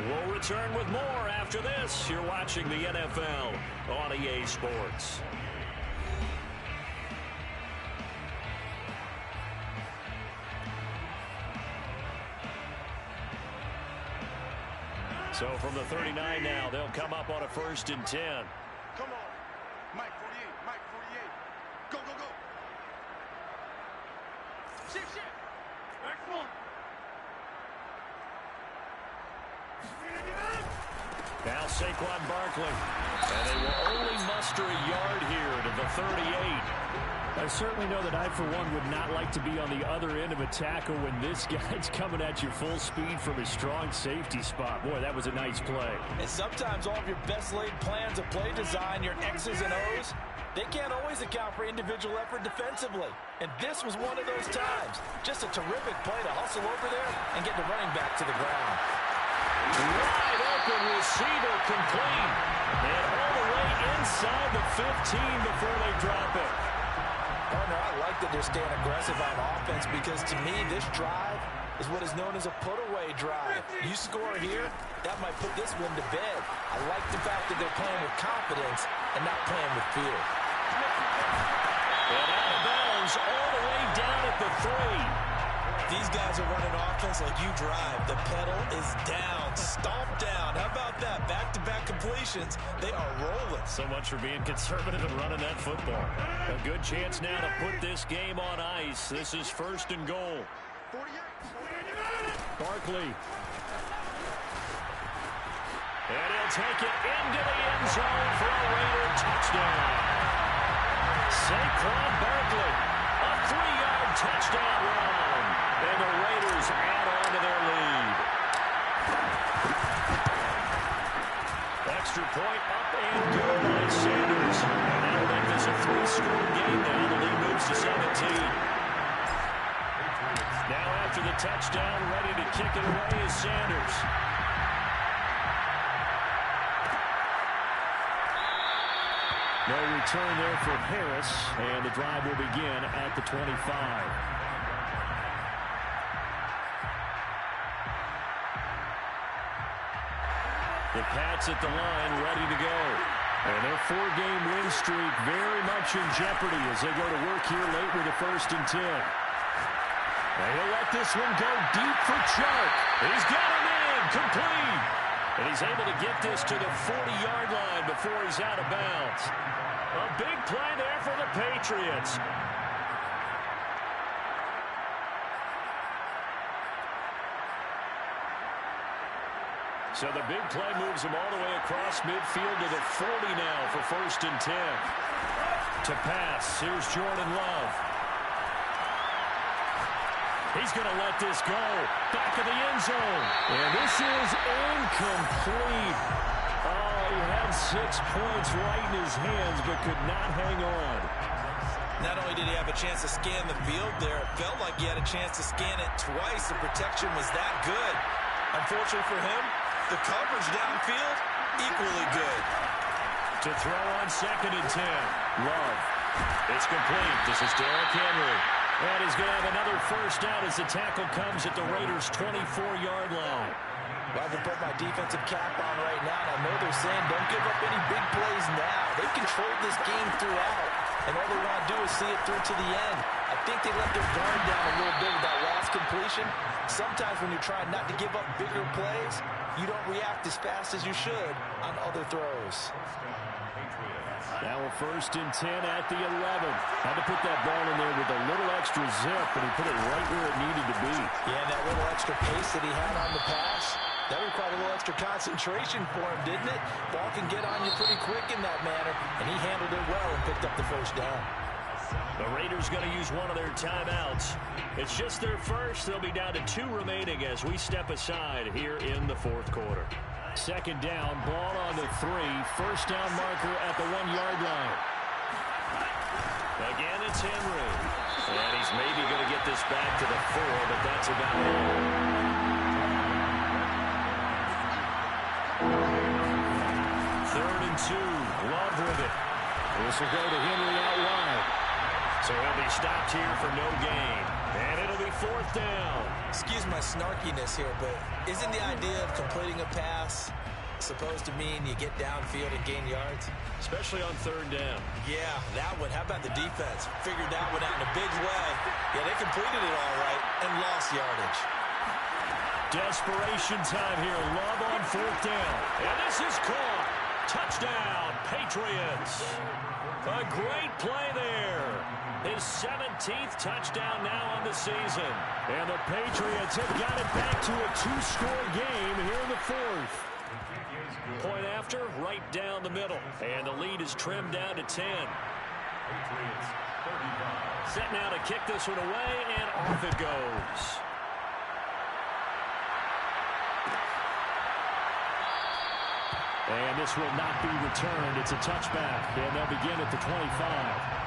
We'll return with more after this. You're watching the NFL on EA Sports. So from the 39 now, they'll come up on a 1st and 10. Come on. Mike 48. Mike 48. Go, go, go. Shift, shift. Next one. Now Saquon Barkley. And they will only muster a yard here to the 38. I certainly know that I, for one, would not like to be on the other end of a tackle when this guy's coming at you full speed from a strong safety spot. Boy, that was a nice play. And sometimes all of your best laid plans of play design, your X's and O's, they can't always account for individual effort defensively. And this was one of those times. Just a terrific play to hustle over there and get the running back to the ground. Wide open receiver complete. And all the way inside the 15 before they drop it. Partner, I like that they're staying aggressive on offense because to me this drive is what is known as a put-away drive. You score here, that might put this one to bed. I like the fact that they're playing with confidence and not playing with fear. And out of bounds all the way down at the 3. These guys are running offense like you drive. The pedal is down, stomped down. How about that? Back-to-back completions. They are rolling. So much for being conservative and running that football. A good chance now to put this game on ice. This is 1st and goal. 48. Barkley. And he'll take it into the end zone for a Raider touchdown. Saquon Barkley, a 3-yard touchdown run. And the Raiders add on to their lead. Extra point up and good by Sanders. And that'll make this a 3-score game now. The lead moves to 17. Now after the touchdown, ready to kick it away is Sanders. No return there for Harris, and the drive will begin at the 25. The Pats at the line, ready to go. And their 4-game win streak very much in jeopardy as they go to work here late with a 1st and 10. And he'll let this one go deep for Chuck. He's got him in, complete. And he's able to get this to the 40-yard line before he's out of bounds. A big play there for the Patriots. So the big play moves him all the way across midfield to the 40 now for 1st and 10. To pass, here's Jordan Love. He's going to let this go. Back of the end zone. And this is incomplete. Oh, he had 6 points right in his hands, but could not hang on. Not only did he have a chance to scan the field there, it felt like he had a chance to scan it twice. The protection was that good. Unfortunately for him, the coverage downfield, equally good. To throw on 2nd and 10. Love. It's complete. This is Derrick Henry. And he's going to have another first down as the tackle comes at the Raiders' 24-yard line. Well, I can put my defensive cap on right now, and I know they're saying don't give up any big plays now. They've controlled this game throughout, and all they want to do is see it through to the end. I think they let their guard down a little bit with that last completion. Sometimes when you're trying not to give up bigger plays, you don't react as fast as you should on other throws. Now a 1st and 10 at the 11. Had to put that ball in there with a little extra zip, and he put it right where it needed to be. Yeah, and that little extra pace that he had on the pass, that required a little extra concentration for him, didn't it? Ball can get on you pretty quick in that manner, and he handled it well and picked up the 1st down. The Raiders going to use one of their timeouts. It's just their first. They'll be down to 2 remaining as we step aside here in the 4th quarter. 2nd down, ball on the 3. 1st down marker at the 1-yard line. Again, it's Henry. And he's maybe going to get this back to the 4, but that's about all. 3rd and 2. Love with it. This will go to Henry out wide. So he'll be stopped here for no gain. And it'll be 4th down. Excuse my snarkiness here, but isn't the idea of completing a pass supposed to mean you get downfield and gain yards? Especially on 3rd down. Yeah, that one. How about the defense? Figured that one out in a big way. Yeah, they completed it all right and lost yardage. Desperation time here. Love on 4th down. And this is caught. Touchdown, Patriots. A great play there. His 17th touchdown now on the season. And the Patriots have got it back to a 2-score game here in the 4th. Point after, right down the middle. And the lead is trimmed down to 10. Set now to kick this one away, and off it goes. And this will not be returned. It's a touchback, and they'll begin at the 25.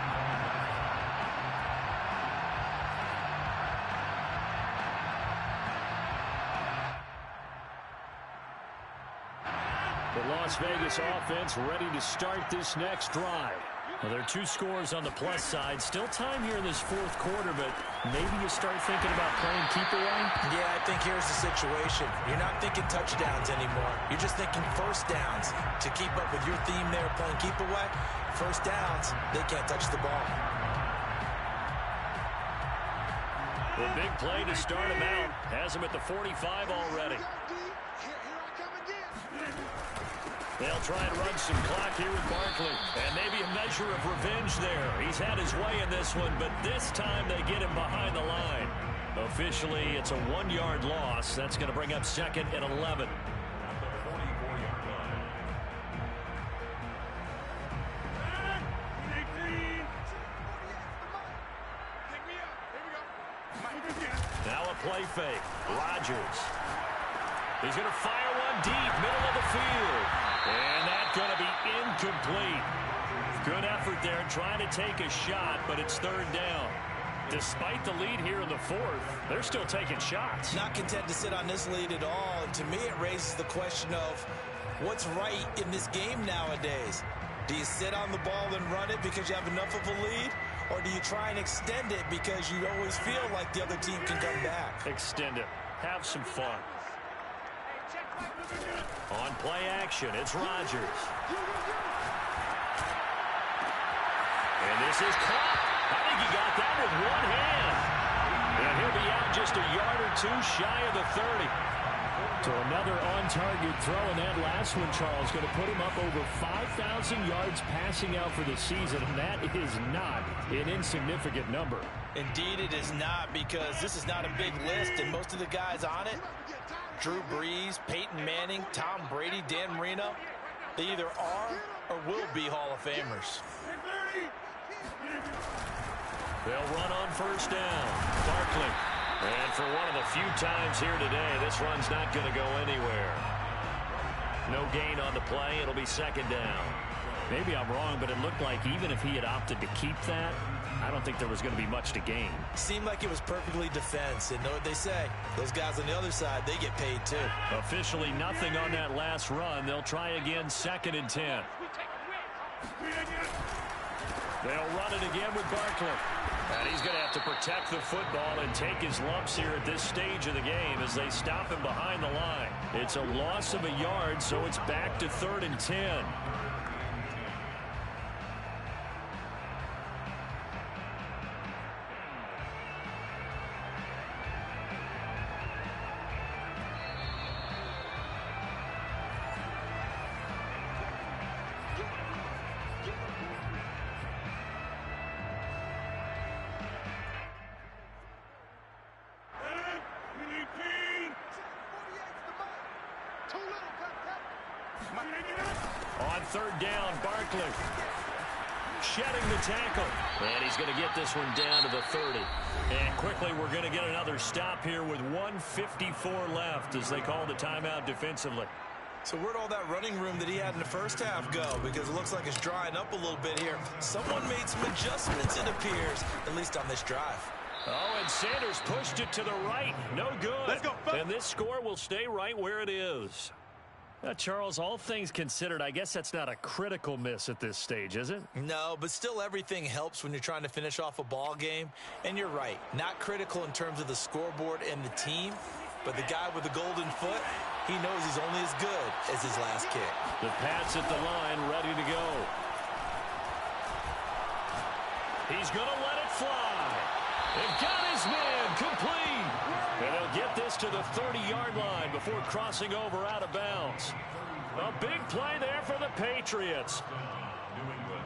The Las Vegas offense ready to start this next drive. Well, there are 2 scores on the plus side. Still time here in this 4th quarter, but maybe you start thinking about playing keep away? Yeah, I think here's the situation. You're not thinking touchdowns anymore. You're just thinking 1st downs. To keep up with your theme there, playing keep away, 1st downs, they can't touch the ball. The big play to start him out. Has him at the 45 already. They'll try and run some clock here with Barkley. And maybe a measure of revenge there. He's had his way in this one, but this time they get him behind the line. Officially, it's a 1-yard loss. That's going to bring up 2nd and 11. Now a play fake. Rodgers. He's going to fire one deep, middle of the field. And that's going to be incomplete. Good effort there trying to take a shot, but it's 3rd down. Despite the lead here in the 4th, they're still taking shots. Not content to sit on this lead at all. And to me, it raises the question of what's right in this game nowadays. Do you sit on the ball and run it because you have enough of a lead? Or do you try and extend it because you always feel like the other team can come back? Extend it. Have some fun. On play action, it's Rodgers. And this is caught. I think he got that with one hand. And he'll be out just a yard or 2 shy of the 30. So another on-target throw, and that last one, Charles, going to put him up over 5,000 yards passing out for the season, and that is not an insignificant number. Indeed it is not, because this is not a big list, and most of the guys on it, Drew Brees, Peyton Manning, Tom Brady, Dan Marino, they either are or will be Hall of Famers. They'll run on 1st down. Barkley. And for one of the few times here today, this run's not going to go anywhere. No gain on the play. It'll be 2nd down. Maybe I'm wrong, but it looked like even if he had opted to keep that, I don't think there was going to be much to gain. Seemed like it was perfectly defense. And know what they say? Those guys on the other side, they get paid too. Officially nothing on that last run. They'll try again, 2nd and 10. They'll run it again with Barkley. And he's going to have to protect the football and take his lumps here at this stage of the game as they stop him behind the line. It's a loss of a yard, so it's back to 3rd and 10. On third down, Barkley shedding the tackle. And he's going to get this one down to the 30. And quickly, we're going to get another stop here with 1:54 left as they call the timeout defensively. So where'd all that running room that he had in the first half go? Because it looks like it's drying up a little bit here. Someone made some adjustments, it appears, at least on this drive. Oh, and Sanders pushed it to the right. No good. Let's go. And this score will stay right where it is. Charles, all things considered, I guess that's not a critical miss at this stage, is it? No, but still everything helps when you're trying to finish off a ball game. And you're right, not critical in terms of the scoreboard and the team, but the guy with the golden foot, he knows he's only as good as his last kick. The Pats at the line, ready to go. He's going to let it fly. They've got his man complete. And he'll get this to the 30-yard line before crossing over out of bounds. A big play there for the Patriots. New England.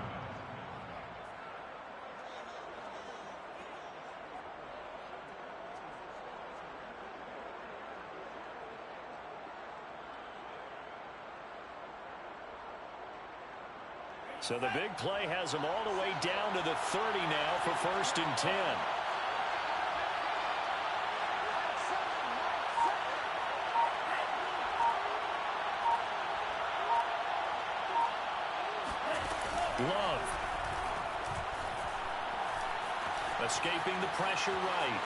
So the big play has them all the way down to the 30 now for 1st and 10. Love. Escaping the pressure right.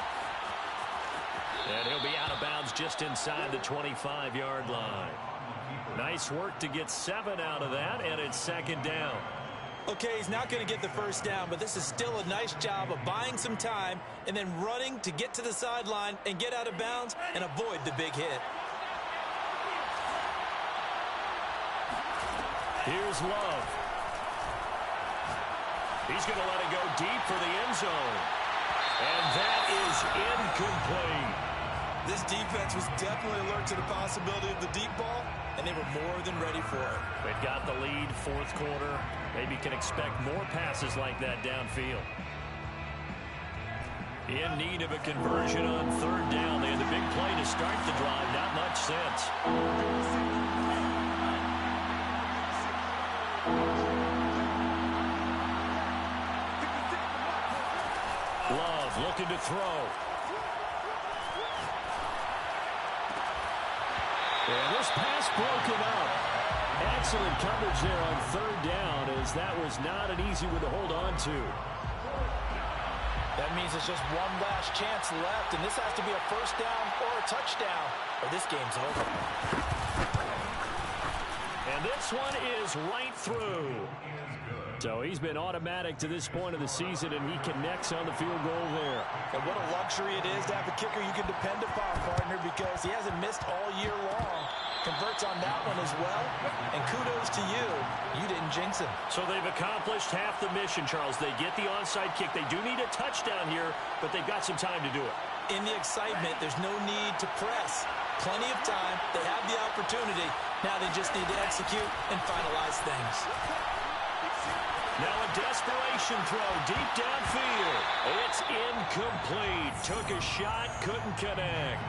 And he'll be out of bounds just inside the 25-yard line. Nice work to get 7 out of that, and it's 2nd down. Okay, he's not going to get the first down, but this is still a nice job of buying some time and then running to get to the sideline and get out of bounds and avoid the big hit. Here's Love. He's going to let it go deep for the end zone. And that is incomplete. This defense was definitely alert to the possibility of the deep ball, and they were more than ready for it. They've got the lead, 4th quarter. Maybe can expect more passes like that downfield. In need of a conversion on 3rd down. They had the big play to start the drive. Not much sense. Love looking to throw. And this pass broken up. Excellent coverage there on 3rd down, as that was not an easy one to hold on to. That means it's just one last chance left, and this has to be a 1st down or a touchdown, or this game's over. And this one is right through. So he's been automatic to this point of the season, and he connects on the field goal there. And what a luxury it is to have a kicker you can depend upon, partner, because he hasn't missed all year long. Converts on that one as well. And kudos to you. You didn't jinx him. So they've accomplished half the mission, Charles. They get the onside kick. They do need a touchdown here, but they've got some time to do it. In the excitement, there's no need to press. Plenty of time. They have the opportunity. Now they just need to execute and finalize things. Now a desperation throw deep downfield. It's incomplete. Took a shot, couldn't connect.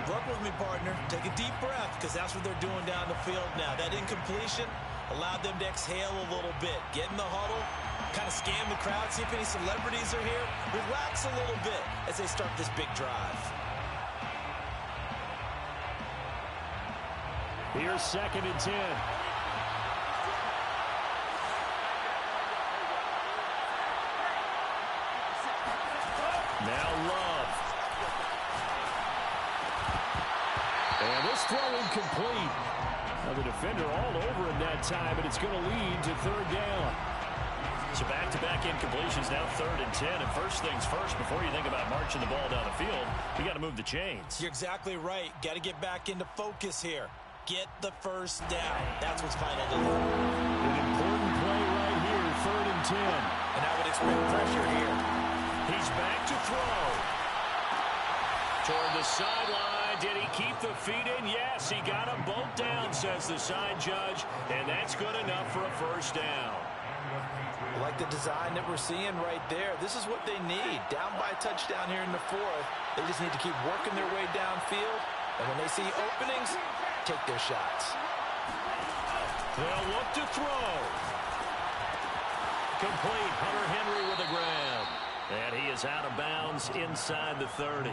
Work with me, partner. Take a deep breath, because that's what they're doing down the field now. That incompletion allowed them to exhale a little bit. Get in the huddle, kind of scan the crowd, see if any celebrities are here. Relax a little bit as they start this big drive. Here's 2nd and 10. Now Love. And this throw incomplete. Now the defender all over him that time, but it's going to lead to 3rd down. So back-to-back incompletions, now 3rd and 10. And first things first, before you think about marching the ball down the field, you got to move the chains. You're exactly right. Got to get back into focus here. Get the first down. That's what's vital to them. An important play right here, 3rd and 10. And I would expect pressure here. He's back to throw. Toward the sideline. Did he keep the feet in? Yes, he got them both down, says the side judge. And that's good enough for a 1st down. I like the design that we're seeing right there. This is what they need. Down by a touchdown here in the 4th. They just need to keep working their way downfield. And when they see openings, take their shots. They'll look to throw. Complete. Hunter Henry with a grab. And he is out of bounds inside the 30.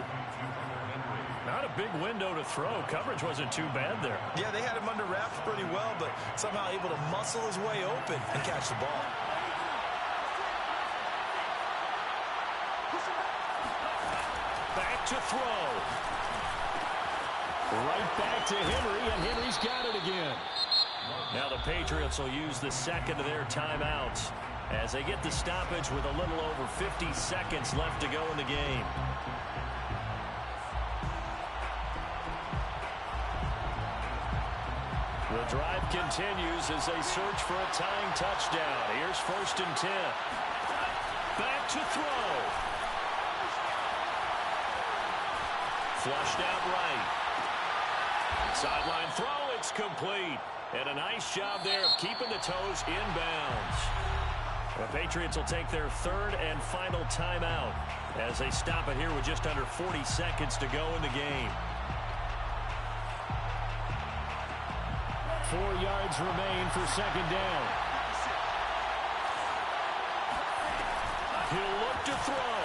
Not a big window to throw. Coverage wasn't too bad there. Yeah, they had him under wraps pretty well, but somehow able to muscle his way open and catch the ball. Back to throw. Right back to Henry, and Henry's got it again. Now the Patriots will use the second of their timeouts as they get the stoppage with a little over 50 seconds left to go in the game. The drive continues as they search for a tying touchdown. Here's 1st and 10. Back to throw. Flushed out right. Sideline throw, it's complete. And a nice job there of keeping the toes in bounds. The Patriots will take their 3rd and final timeout as they stop it here with just under 40 seconds to go in the game. 4 yards remain for 2nd down. He'll look to throw.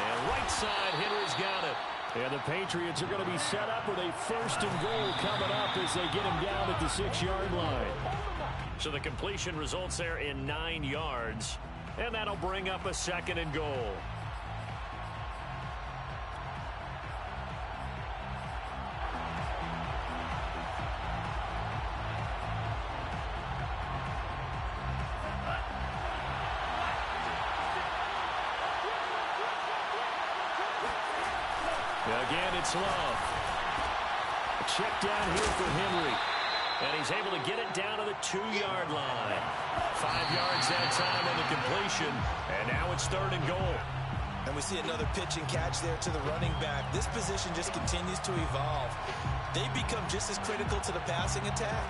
And right side, Henry's got it. And the Patriots are going to be set up with a 1st and goal coming up as they get him down at the 6-yard line. So the completion results there in 9 yards. And that'll bring up a 2nd and goal. Again, it's Love. Check down here for Henry. And he's able to get it down to the 2-yard line. 5 yards that time on the completion. And now it's 3rd and goal. And we see another pitch and catch there to the running back. This position just continues to evolve. They become just as critical to the passing attack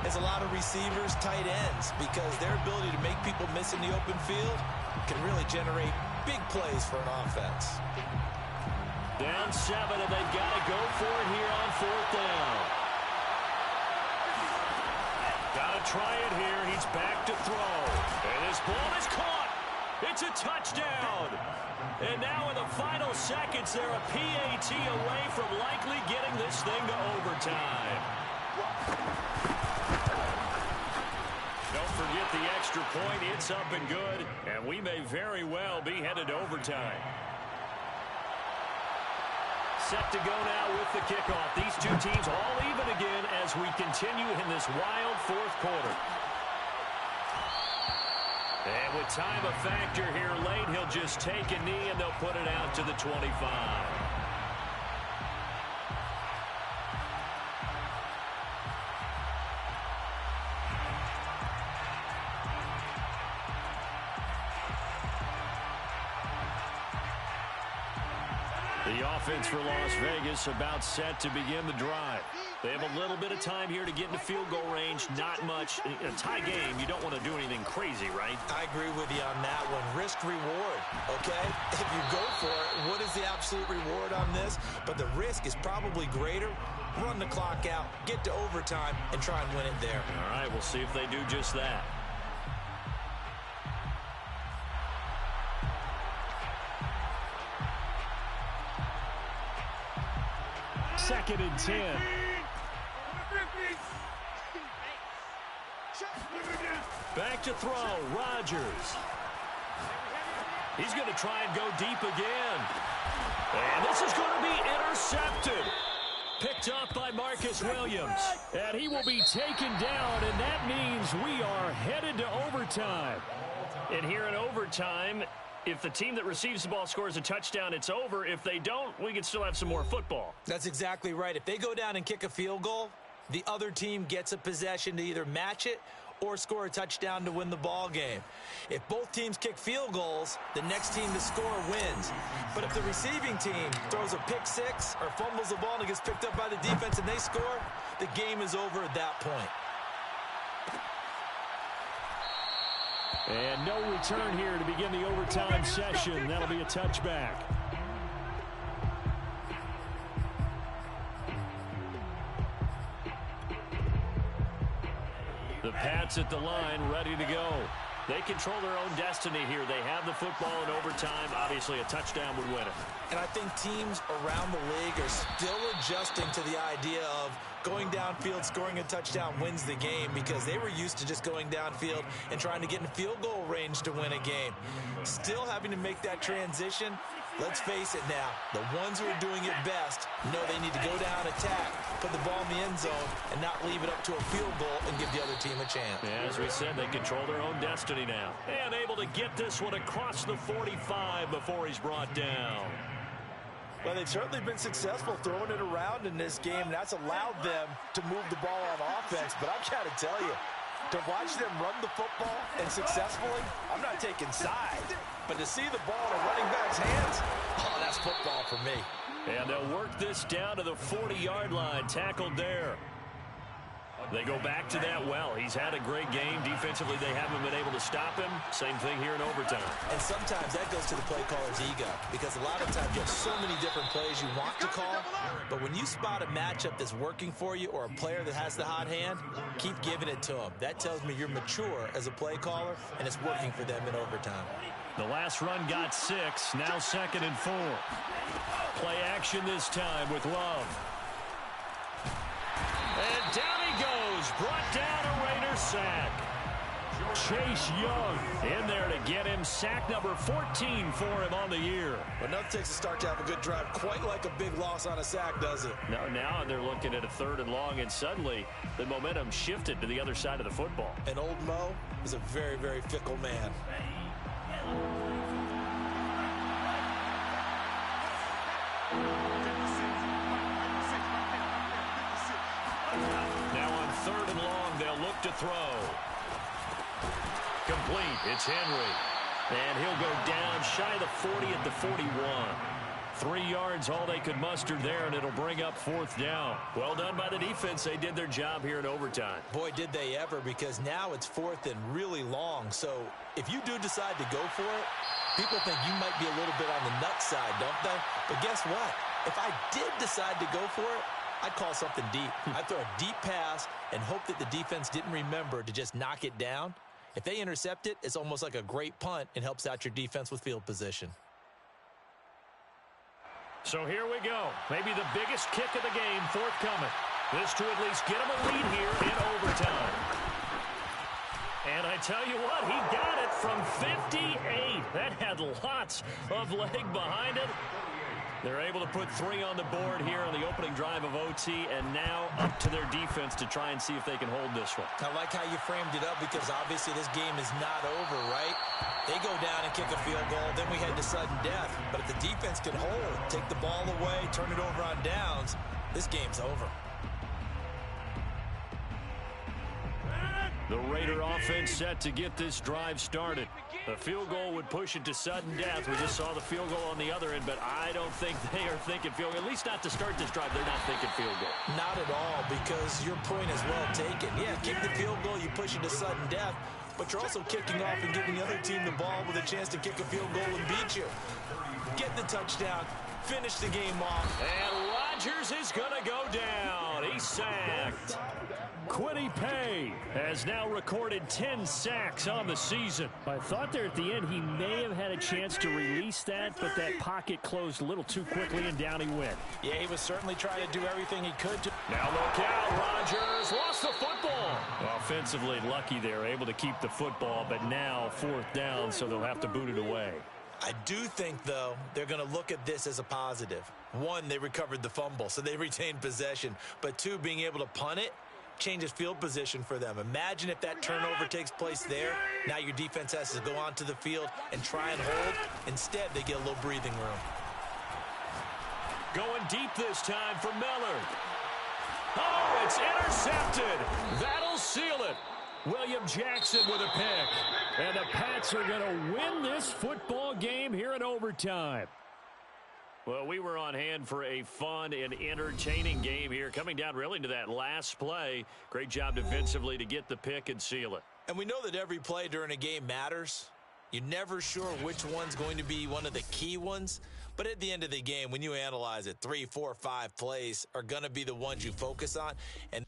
as a lot of receivers, tight ends, because their ability to make people miss in the open field can really generate big plays for an offense. Down 7, and they've got to go for it here on 4th down. Got to try it here. He's back to throw. And his ball is caught. It's a touchdown. And now in the final seconds, they're a PAT away from likely getting this thing to overtime. Don't forget the extra point. It's up and good. And we may very well be headed to overtime. Set to go now with the kickoff. These two teams all even again as we continue in this wild 4th quarter. And with time a factor here late, he'll just take a knee and they'll put it out to the 25. The offense for Las Vegas about set to begin the drive. They have a little bit of time here to get into field goal range. Not much. In a tie game, you don't want to do anything crazy, right? I agree with you on that one. Risk reward, okay? If you go for it, what is the absolute reward on this? But the risk is probably greater. Run the clock out, get to overtime, and try and win it there. All right, we'll see if they do just that. Second and 10. Back to throw, Rodgers. He's going to try and go deep again. And this is going to be intercepted. Picked up by Marcus Williams. And he will be taken down, and that means we are headed to overtime. And here in overtime, if the team that receives the ball scores a touchdown, it's over. If they don't, we can still have some more football. That's exactly right. If they go down and kick a field goal, the other team gets a possession to either match it or score a touchdown to win the ball game. If both teams kick field goals, the next team to score wins. But if the receiving team throws a pick six or fumbles the ball and it gets picked up by the defense and they score, the game is over at that point. And no return here to begin the overtime session. That'll be a touchback. The Pats at the line, ready to go. They control their own destiny here. They have the football in overtime. Obviously, a touchdown would win it. And I think teams around the league are still adjusting to the idea of going downfield, scoring a touchdown wins the game, because they were used to just going downfield and trying to get in field goal range to win a game. Still having to make that transition. Let's face it now, the ones who are doing it best know they need to go down, attack, put the ball in the end zone, and not leave it up to a field goal and give the other team a chance. Yeah, as we said, they control their own destiny now. And able to get this one across the 45 before he's brought down. Well, they've certainly been successful throwing it around in this game. That's allowed them to move the ball on offense. But I've got to tell you, to watch them run the football and successfully, I'm not taking sides. But to see the ball in a running back's hands, oh, that's football for me. And they'll work this down to the 40-yard line, tackled there. They go back to that well. He's had a great game. Defensively, they haven't been able to stop him. Same thing here in overtime. And sometimes that goes to the play caller's ego, because a lot of times you have so many different plays you want to call, but when you spot a matchup that's working for you or a player that has the hot hand, keep giving it to him. That tells me you're mature as a play caller, and it's working for them in overtime. The last run got 6, now 2nd and 4. Play action this time with Love. And down he goes, brought down a Raider sack. Chase Young in there to get him sack number 14 for him on the year. But nothing takes a start to have a good drive, quite like a big loss on a sack, does it? No, now they're looking at a 3rd and long, and suddenly the momentum shifted to the other side of the football. And old Mo is a very, very fickle man. Now on 3rd and long, they'll look to throw. Complete. It's Henry. And he'll go down shy of the 40 at the 41. 3 yards, all they could muster there, and it'll bring up 4th down. Well done by the defense. They did their job here in overtime. Boy, did they ever, because now it's 4th and really long. So if you do decide to go for it, people think you might be a little bit on the nut side, don't they? But guess what? If I did decide to go for it, I'd call something deep. I'd throw a deep pass and hope that the defense didn't remember to just knock it down. If they intercept it, it's almost like a great punt and helps out your defense with field position. So here we go. Maybe the biggest kick of the game forthcoming. This to at least get him a lead here in overtime. And I tell you what, he got it from 58. That had lots of leg behind it. They're able to put 3 on the board here on the opening drive of OT, and now up to their defense to try and see if they can hold this one. I like how you framed it up, because obviously this game is not over, right? They go down and kick a field goal, then we head to sudden death. But if the defense can hold, take the ball away, turn it over on downs, this game's over. The Raider offense set to get this drive started. A field goal would push it to sudden death. We just saw the field goal on the other end, but I don't think they are thinking field goal. At least not to start this drive. They're not thinking field goal. Not at all, because your point is well taken. Yeah, kick the field goal, you push it to sudden death, but you're also kicking off and giving the other team the ball with a chance to kick a field goal and beat you. Get the touchdown, finish the game off. And Rodgers is going to go down. He's sacked. Quiddy Pay has now recorded 10 sacks on the season. I thought there at the end he may have had a chance to release that, but that pocket closed a little too quickly, and down he went. Yeah, he was certainly trying to do everything he could to. Now look out, Rodgers lost the football. Offensively lucky they're able to keep the football, but now 4th down, so they'll have to boot it away. I do think, though, they're going to look at this as a positive. 1, they recovered the fumble, so they retained possession. But 2, being able to punt it changes field position for them. Imagine if that turnover takes place there. Now your defense has to go onto the field and try and hold. Instead, they get a little breathing room. Going deep this time for Miller. Oh, it's intercepted. That'll seal it. William Jackson with a pick. And the Pats are going to win this football game here in overtime. Well, we were on hand for a fun and entertaining game here, coming down really to that last play. Great job defensively to get the pick and seal it. And we know that every play during a game matters. You're never sure which one's going to be one of the key ones. But at the end of the game, when you analyze it, 3, 4, 5 plays are going to be the ones you focus on. And